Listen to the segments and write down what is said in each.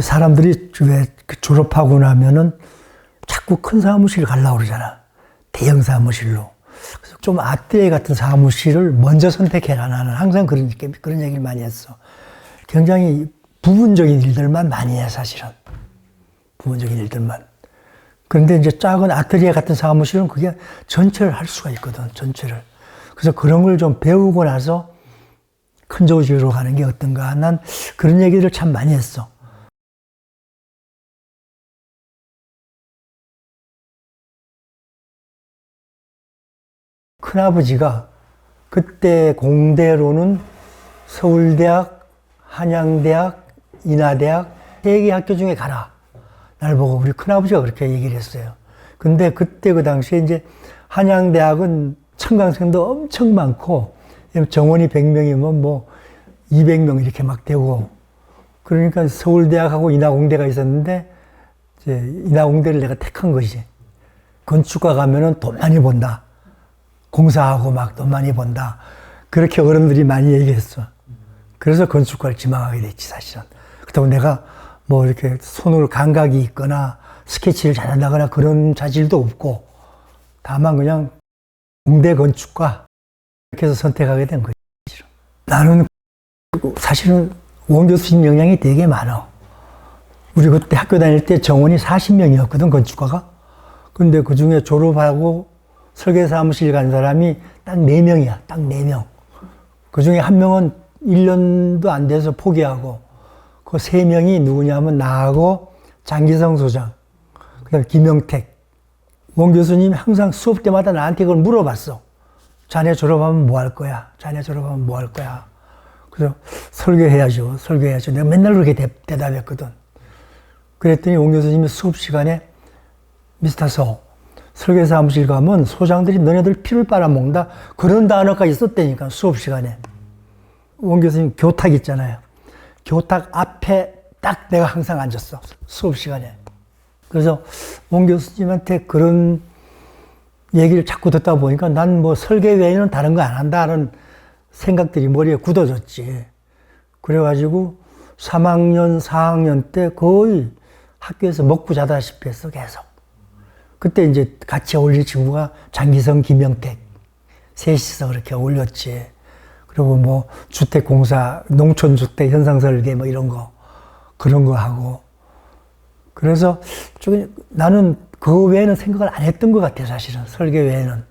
사람들이 왜 졸업하고 나면은 자꾸 큰 사무실 가려고 그러잖아. 대형 사무실로. 그래서 좀 아뜨에 같은 사무실을 먼저 선택해라. 나는 항상 그런 얘기를 많이 했어. 굉장히 부분적인 일들만 많이 해, 사실은. 부분적인 일들만. 그런데 이제 작은 아트리에 같은 사무실은 그게 전체를 할 수가 있거든, 전체를. 그래서 그런 걸 좀 배우고 나서 큰 조직으로 가는 게 어떤가. 난 그런 얘기를 참 많이 했어. 큰아버지가 그때 공대로는 서울대학, 한양대학, 인하대학, 세 개 학교 중에 가라. 날 보고 우리 큰아버지가 그렇게 얘기를 했어요. 근데 그때 그 당시에 이제 한양대학은 청강생도 엄청 많고, 정원이 100명이면 뭐 200명 이렇게 막 되고, 그러니까 서울대학하고 인하공대가 있었는데, 이제 인하공대를 내가 택한 것이지. 건축과 가면은 돈 많이 번다. 공사하고 막 돈 많이 번다. 그렇게 어른들이 많이 얘기했어. 그래서 건축과를 지망하게 됐지, 사실은. 그렇다고 내가 뭐 이렇게 손으로 감각이 있거나 스케치를 잘한다거나 그런 자질도 없고, 다만 그냥 공대 건축과 이렇게 해서 선택하게 된 거지. 나는 사실은 원 교수님 영향이 되게 많아. 우리 그때 학교 다닐 때 정원이 40명이었거든, 건축과가. 근데 그 중에 졸업하고 설계사무실 간 사람이 딱 4명이야, 딱 4명. 그 중에 한 명은 1년도 안 돼서 포기하고, 그 3명이 누구냐면 나하고 장기성 소장, 그 다음에 김영택. 원 교수님이 항상 수업 때마다 나한테 그걸 물어봤어. 자네 졸업하면 뭐 할 거야? 자네 졸업하면 뭐 할 거야? 그래서 설계해야죠, 설계해야죠. 내가 맨날 그렇게 대답했거든. 그랬더니 원 교수님이 수업 시간에 미스터 서, 설계사무실 가면 소장들이 너네들 피를 빨아먹는다. 그런 단어까지 썼다니까, 수업 시간에. 원 교수님 교탁 있잖아요. 교탁 앞에 딱 내가 항상 앉았어, 수업 시간에. 그래서 원 교수님한테 그런 얘기를 자꾸 듣다 보니까 난 뭐 설계 외에는 다른 거 안 한다는 생각들이 머리에 굳어졌지. 그래가지고 3학년, 4학년 때 거의 학교에서 먹고 자다시피 했어, 계속. 그때 이제 같이 어울릴 친구가 장기성, 김영택. 셋이서 그렇게 어울렸지. 그리고 뭐 주택공사, 농촌주택 현상설계 뭐 이런 거, 그런 거 하고. 그래서 나는 그거 외에는 생각을 안 했던 것 같아, 사실은. 설계 외에는.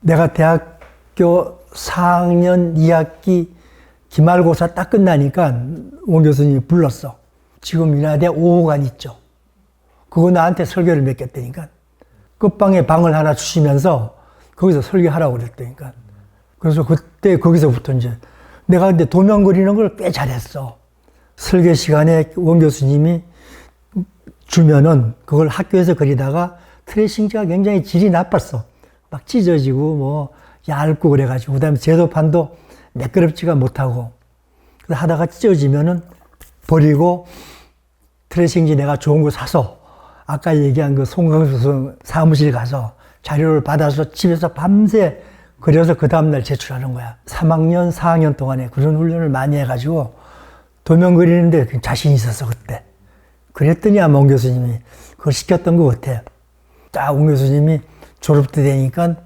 내가 대학교 4학년 2학기 기말고사 딱 끝나니까 원 교수님이 불렀어. 지금 인하대 5호관 있죠. 그거 나한테 설계를 맡겼다니까. 끝방에 방을 하나 주시면서 거기서 설계하라고 그랬다니까. 그래서 그때 거기서부터 이제 내가 근데 도면 그리는 걸 꽤 잘했어. 설계 시간에 원 교수님이 주면은 그걸 학교에서 그리다가 트레이싱지가 굉장히 질이 나빴어. 막 찢어지고 뭐 얇고 그래가지고, 그 다음에 제도판도 매끄럽지가 못하고, 그래서 하다가 찢어지면은 버리고 트레이싱지 내가 좋은 거 사서 아까 얘기한 그 송강수 사무실 가서 자료를 받아서 집에서 밤새 그려서 그 다음날 제출하는 거야. 3학년, 4학년 동안에 그런 훈련을 많이 해가지고 도면 그리는데 자신 있었어, 그때. 그랬더니 아마 원 교수님이 그걸 시켰던 것 같아. 딱 원 교수님이 졸업 때 되니까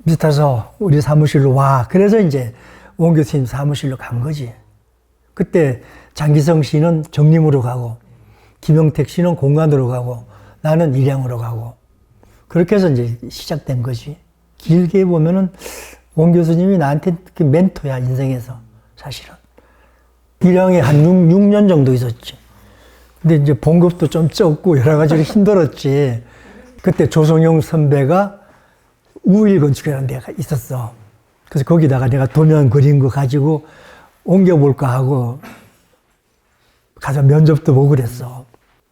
미스터서 우리 사무실로 와. 그래서 이제 원 교수님 사무실로 간 거지. 그때 장기성 씨는 정림으로 가고, 김영택 씨는 공간으로 가고, 나는 일양으로 가고. 그렇게 해서 이제 시작된 거지. 길게 보면은 원 교수님이 나한테 멘토야, 인생에서. 사실은. 일양에 한 6년 정도 있었지. 근데 이제 봉급도 좀 적고 여러 가지로 힘들었지. 그때 조성용 선배가 우일건축이라는 데가 있었어. 그래서 거기다가 내가 도면 그린 거 가지고 옮겨볼까 하고 가서 면접도 보고 그랬어.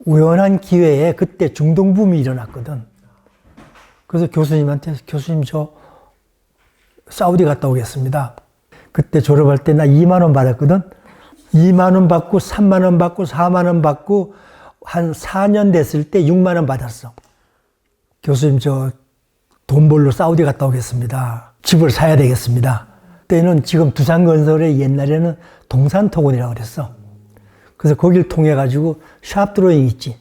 우연한 기회에 그때 중동붐이 일어났거든. 그래서 교수님한테, 교수님 저 사우디 갔다 오겠습니다. 그때 졸업할 때 나 2만 원 받았거든. 2만 원 받고 3만 원 받고 4만 원 받고 한 4년 됐을 때 6만 원 받았어. 교수님 저 돈 벌러 사우디 갔다 오겠습니다. 집을 사야 되겠습니다. 그때는 지금 두산건설의 옛날에는 동산토건이라고 그랬어. 그래서 거길 통해 가지고 샵 드로잉 있지.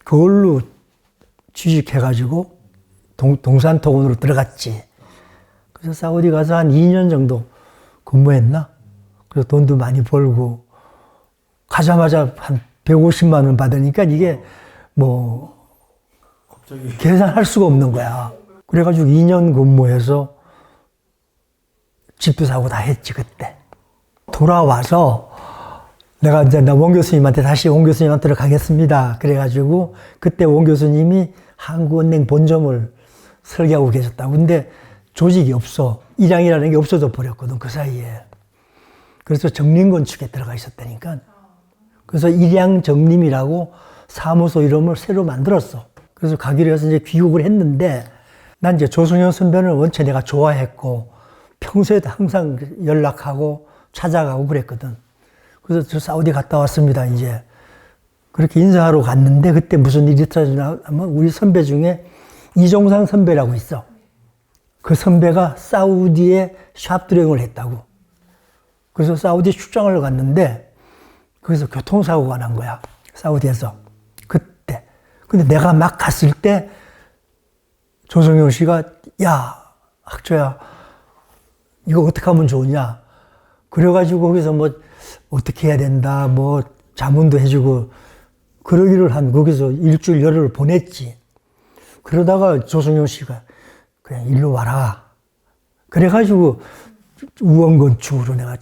그걸로 취직해 가지고 동산토건으로 들어갔지. 그래서 사우디 가서 한 2년 정도 근무했나? 그래서 돈도 많이 벌고 가자마자 한 150만 원 받으니까 이게 뭐 갑자기 계산할 수가 없는 거야. 그래가지고 2년 근무해서 집도 사고 다 했지 그때. 돌아와서 내가 이제 원 교수님한테 다시 원 교수님한테로 가겠습니다. 그래가지고 그때 원 교수님이 한국은행 본점을 설계하고 계셨다고. 근데 조직이 없어. 일양이라는 게 없어져 버렸거든 그 사이에. 그래서 정림건축에 들어가 있었다니까. 그래서 일양정림이라고 사무소 이름을 새로 만들었어. 그래서 가기로 해서 이제 귀국을 했는데 난 이제 조승현 선배는 원체 내가 좋아했고 평소에도 항상 연락하고 찾아가고 그랬거든. 그래서 저 사우디 갔다 왔습니다 이제. 그렇게 인사하러 갔는데 그때 무슨 일이 터지냐면 우리 선배 중에 이종상 선배라고 있어. 그 선배가 사우디에 샵드로잉을 했다고. 그래서 사우디 출장을 갔는데 거기서 교통사고가 난 거야. 사우디에서. 그때. 근데 내가 막 갔을 때 조성용 씨가 야 학조야 이거 어떻게 하면 좋으냐. 그래가지고 거기서 뭐 어떻게 해야 된다 뭐 자문도 해주고 그러기를 한 거기서 일주일 열흘 보냈지. 그러다가 조성용 씨가 그냥 일로 와라. 그래가지고 우원건축으로 내가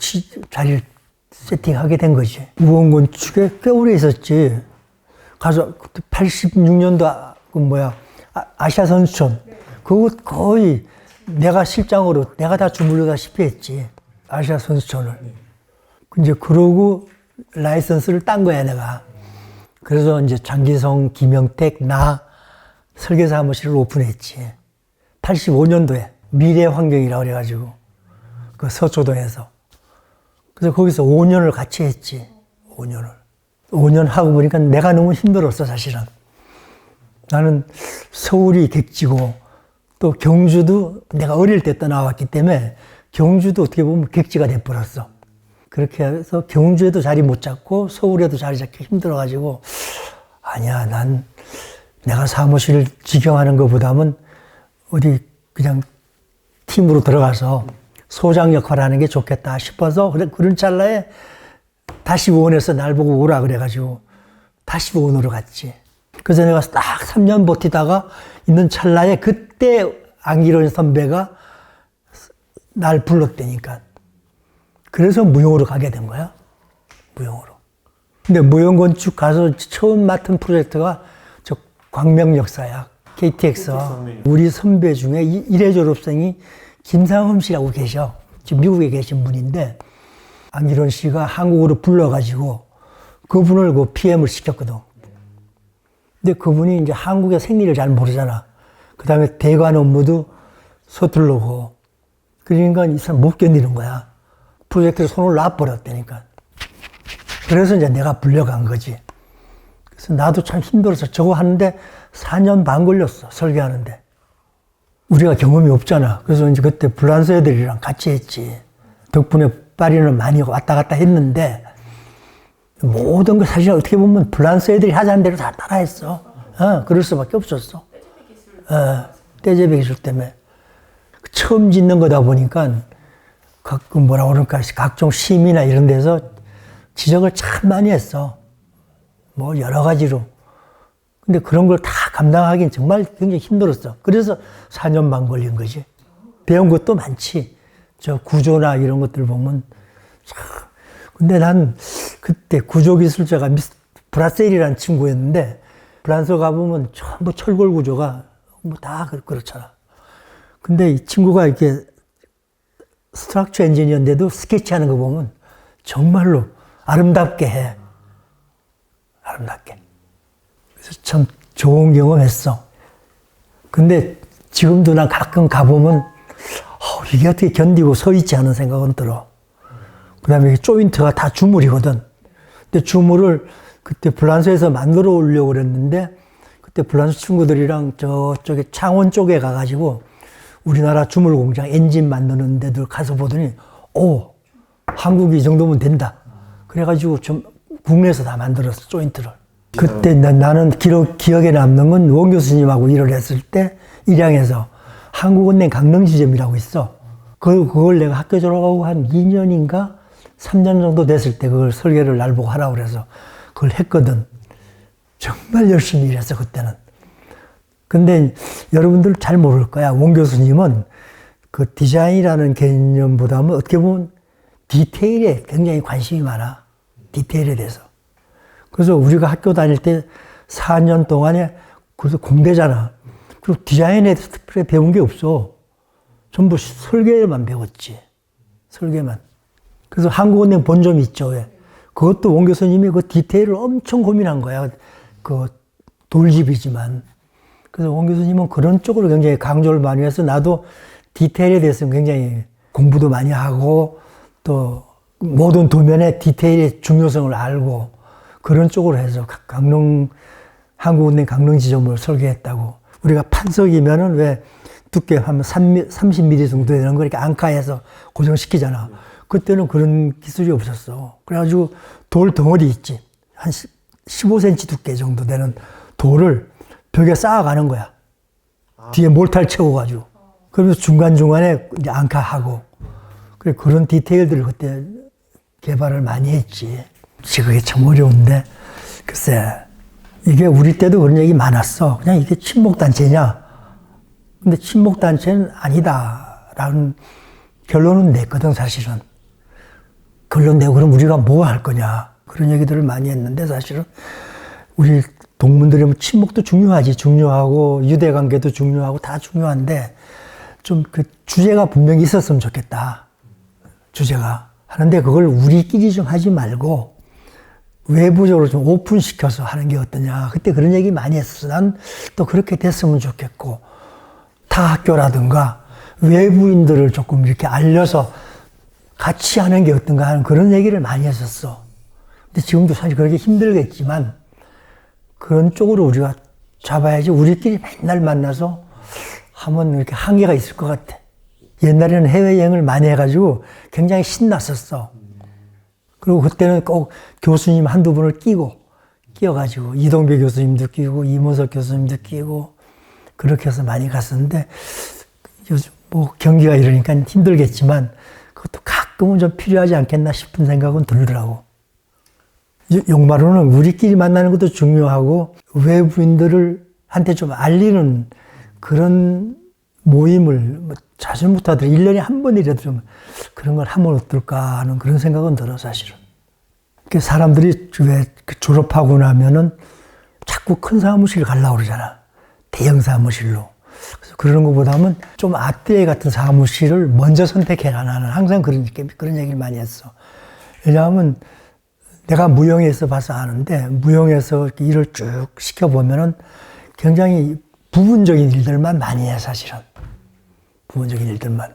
자리를 세팅하게 된 거지. 우원건축에 꽤 오래 있었지. 가서 86년도 아시아 선수촌. 그거 거의 내가 실장으로 내가 다 주물러다시피 했지. 아시아 선수촌을. 이제 그러고 라이선스를 딴 거야 내가. 그래서 이제 장기성, 김영택, 나 설계 사무실을 오픈했지. 85년도에 미래환경이라고 그래가지고 그 서초동에서. 그래서 거기서 5년을 같이 했지. 5년을. 5년 하고 보니까 내가 너무 힘들었어 사실은. 나는 서울이 객지고 또 경주도 내가 어릴 때 떠나왔기 때문에 경주도 어떻게 보면 객지가 돼버렸어. 그렇게 해서 경주에도 자리 못 잡고 서울에도 자리 잡기 힘들어가지고 아니야 난 내가 사무실 직영하는 것보다는 어디 그냥 팀으로 들어가서 소장 역할을 하는 게 좋겠다 싶어서 그런 찰나에 다시 원에서 날 보고 오라 그래가지고 다시 원으로 갔지. 그래서 내가 딱 3년 버티다가 있는 찰나에 그때 안기론 선배가 날 불렀다니까. 그래서 무용으로 가게 된 거야. 무용으로. 근데 무용건축 가서 처음 맡은 프로젝트가 저 광명역사야. KTX. 우리 선배 중에 일회 졸업생이 김상흠 씨라고 계셔. 지금 미국에 계신 분인데 안기론 씨가 한국으로 불러가지고 그분을 그 PM을 시켰거든. 근데 그분이 이제 한국의 생리를 잘 모르잖아. 그 다음에 대관 업무도 서툴르고. 그러니까 이 사람 못 견디는 거야. 프로젝트에 손을 놔버렸다니까. 그래서 이제 내가 불려간 거지. 그래서 나도 참 힘들어서 저거 하는데 4년 반 걸렸어. 설계하는데. 우리가 경험이 없잖아. 그래서 이제 그때 불란서 애들이랑 같이 했지. 덕분에 파리는 많이 왔다 갔다 했는데 모든 걸 사실 어떻게 보면 불란서 애들이 하자는 대로 다 따라했어. 그럴 수밖에 없었어. 떼제배 기술 때문에. 처음 짓는 거다 보니까 뭐라 그럴까 각종 심의나 이런 데서 지적을 참 많이 했어. 뭐 여러 가지로. 근데 그런 걸 다 감당하기는 정말 굉장히 힘들었어. 그래서 4년 반 걸린 거지. 배운 것도 많지. 저 구조나 이런 것들 보면 참. 근데 난 그때 구조기술자가 브라셀이라는 친구였는데 프랑스 가보면 전부 철골 구조가 뭐 다 그렇잖아. 근데 이 친구가 이렇게 스트럭처 엔지니어인데도 스케치하는 거 보면 정말로 아름답게 해. 아름답게. 그래서 참 좋은 경험했어. 근데 지금도 난 가끔 가보면 이게 어떻게 견디고 서 있지 않은 생각은 들어. 그 다음에 조인트가 다 주물이거든. 근데 주물을 그때 불란서에서 만들어 오려고 그랬는데 그때 불란서 친구들이랑 저쪽에 창원 쪽에 가가지고 우리나라 주물 공장 엔진 만드는 데들 가서 보더니 한국이 이 정도면 된다. 그래가지고 좀 국내에서 다 만들었어, 조인트를. 그때 나는 기억에 남는 건 원 교수님하고 일을 했을 때 일양에서 한국은행 강릉지점이라고 있어. 그걸 내가 학교 졸업하고 한 2년인가 3년 정도 됐을 때 그걸 설계를 날 보고 하라고 그래서 그걸 했거든. 정말 열심히 일했어, 그때는. 근데 여러분들 잘 모를 거야. 원 교수님은 그 디자인이라는 개념보다는 어떻게 보면 디테일에 굉장히 관심이 많아. 디테일에 대해서. 그래서 우리가 학교 다닐 때 4년 동안에 그래서 공대잖아. 그리고 디자인에 대해서 특별히 배운 게 없어. 전부 설계만 배웠지. 설계만. 그래서 한국은행 본점이 있죠. 왜? 그것도 원 교수님이 그 디테일을 엄청 고민한 거야. 그 돌집이지만. 그래서 원 교수님은 그런 쪽으로 굉장히 강조를 많이 해서 나도 디테일에 대해서 굉장히 공부도 많이 하고 또 모든 도면의 디테일의 중요성을 알고 그런 쪽으로 해서 한국은행 강릉지점을 설계했다고. 우리가 판석이면은 왜 두께 한 30mm 정도 되는 거 이렇게 앙카해서 고정시키잖아. 그때는 그런 기술이 없었어. 그래가지고 돌 덩어리 있지. 한 15cm 두께 정도 되는 돌을 벽에 쌓아가는 거야. 뒤에 몰타를 채워가지고. 그러면서 중간중간에 이제 앙카하고. 그래, 그런 디테일들을 그때 개발을 많이 했지. 그게 참 어려운데. 글쎄, 이게 우리 때도 그런 얘기 많았어. 그냥 이게 친목단체냐. 근데 친목단체는 아니다. 라는 결론은 냈거든, 사실은. 결론 내고 그럼 우리가 뭐 할 거냐. 그런 얘기들을 많이 했는데 사실은 우리 동문들이 친목도 중요하지. 중요하고 유대관계도 중요하고 다 중요한데 좀 그 주제가 분명히 있었으면 좋겠다. 주제가. 하는데 그걸 우리끼리 좀 하지 말고 외부적으로 좀 오픈시켜서 하는 게 어떠냐. 그때 그런 얘기 많이 했었어. 난 또 그렇게 됐으면 좋겠고 타 학교라든가 외부인들을 조금 이렇게 알려서 같이 하는 게 어떤가 하는 그런 얘기를 많이 했었어. 근데 지금도 사실 그렇게 힘들겠지만 그런 쪽으로 우리가 잡아야지 우리끼리 맨날 만나서 하면 이렇게 한계가 있을 것 같아. 옛날에는 해외여행을 많이 해가지고 굉장히 신났었어. 그리고 그때는 꼭 교수님 한두 분을 끼워가지고 이동배 교수님도 끼고 이문석 교수님도 끼고 그렇게 해서 많이 갔었는데 요즘 뭐 경기가 이러니까 힘들겠지만 그것도 가끔은 좀 필요하지 않겠나 싶은 생각은 들더라고. 용마로는 우리끼리 만나는 것도 중요하고 외부인들을 한테 좀 알리는 그런 모임을 자주 못하더라도 1년에 한 번이라도 좀 그런 걸 하면 어떨까 하는 그런 생각은 들어, 사실은. 사람들이 왜 졸업하고 나면은 자꾸 큰 사무실 가려고 그러잖아. 대형 사무실로. 그래서 그러는 것보다는 좀 아트에 같은 사무실을 먼저 선택해라. 나는 항상 그런 얘기를 많이 했어. 왜냐하면 내가 무용에서 봐서 아는데 무용에서 일을 쭉 시켜보면은 굉장히 부분적인 일들만 많이 해, 사실은. 부분적인 일들만.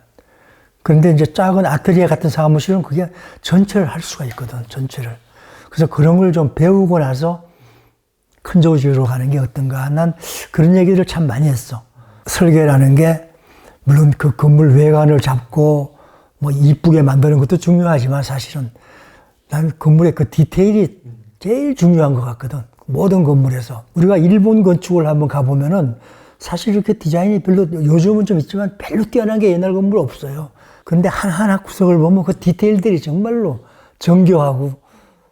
그런데 이제 작은 아트리에 같은 사무실은 그게 전체를 할 수가 있거든, 전체를. 그래서 그런 걸 좀 배우고 나서 큰 조직으로 가는 게 어떤가. 난 그런 얘기를 참 많이 했어. 설계라는 게, 물론 그 건물 외관을 잡고 뭐 이쁘게 만드는 것도 중요하지만 사실은 난 건물의 그 디테일이 제일 중요한 것 같거든. 모든 건물에서. 우리가 일본 건축을 한번 가보면은 사실 이렇게 디자인이 별로, 요즘은 좀 있지만 별로 뛰어난 게 옛날 건물 없어요. 그런데 하나하나 구석을 보면 그 디테일들이 정말로 정교하고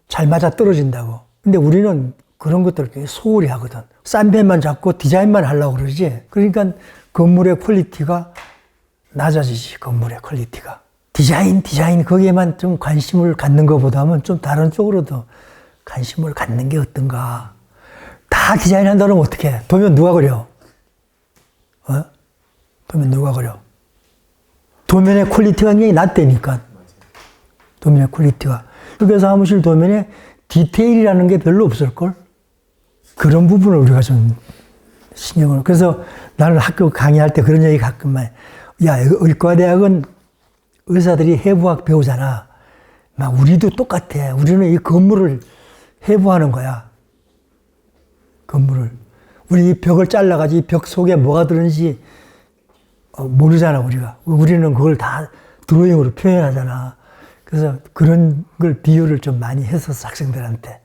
잘 맞아 떨어진다고. 근데 우리는 그런 것들을 굉장히 소홀히 하거든. 싼 펜만 잡고 디자인만 하려고 그러지. 그러니까 건물의 퀄리티가 낮아지지, 건물의 퀄리티가. 디자인, 거기에만 좀 관심을 갖는 것보다는 좀 다른 쪽으로도 관심을 갖는 게 어떤가. 다 디자인 한다면 어떡해. 도면 누가 그려? 도면 누가 그려? 도면의 퀄리티가 굉장히 낮다니까. 도면의 퀄리티가. 그래서 사무실 도면에 디테일이라는 게 별로 없을걸? 그런 부분을 우리가 좀 신경을. 그래서 나는 학교 강의할 때 그런 얘기 가끔만 해. 야, 의과대학은 의사들이 해부학 배우잖아. 막 우리도 똑같아. 우리는 이 건물을 해부하는 거야. 건물을. 우리 이 벽을 잘라가지고 이 벽 속에 뭐가 들었는지 모르잖아, 우리가. 우리는 그걸 다 드로잉으로 표현하잖아. 그래서 그런 걸 비유를 좀 많이 했었어, 학생들한테.